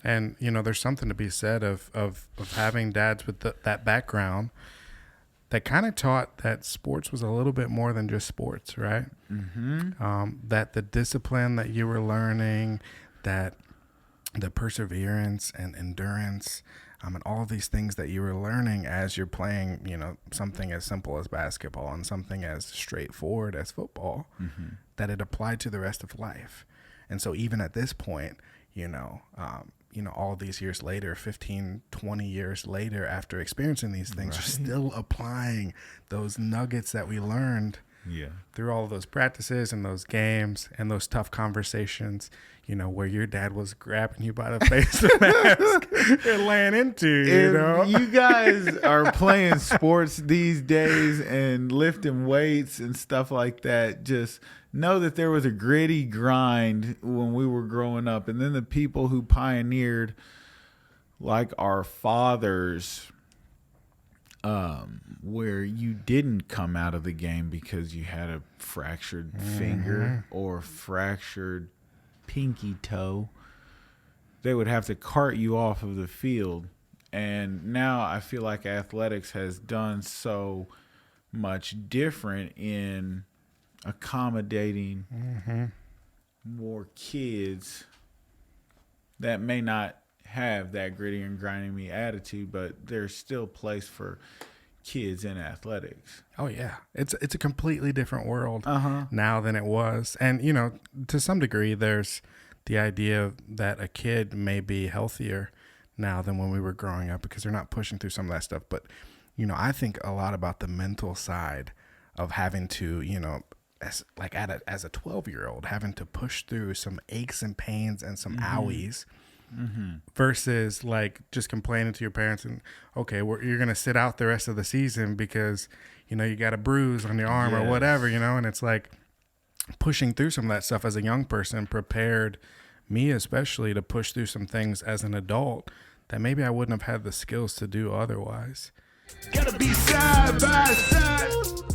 And, there's something to be said of having dads with that background that kind of taught that sports was a little bit more than just sports, right? Mm-hmm. That the discipline that you were learning, that the perseverance and endurance, and all these things that you were learning as you're playing, something as simple as basketball and something as straightforward as football, that it applied to the rest of life. And so even at this point, all these years later, 15, 20 years later, after experiencing these things, Right. we're still applying those nuggets that we learned through all of those practices and those games and those tough conversations, where your dad was grabbing you by the face mask and laying into you, If you guys are playing sports these days and lifting weights and stuff like that, just know that there was a gritty grind when we were growing up. And then the people who pioneered, like our fathers, where you didn't come out of the game because you had a fractured finger or fractured pinky toe, they would have to cart you off of the field. And now I feel like athletics has done so much different in accommodating more kids that may not have that gritty and grinding me attitude, but there's still place for kids in athletics. Oh yeah, it's a completely different world Uh-huh. now than it was. And to some degree there's the idea that a kid may be healthier now than when we were growing up because they're not pushing through some of that stuff. But I think a lot about the mental side of having to as a 12-year-old having to push through some aches and pains and some owies versus like just complaining to your parents and you're gonna sit out the rest of the season because you got a bruise on your arm or whatever, and it's like pushing through some of that stuff as a young person prepared me especially to push through some things as an adult that maybe I wouldn't have had the skills to do otherwise. Gotta be side by side.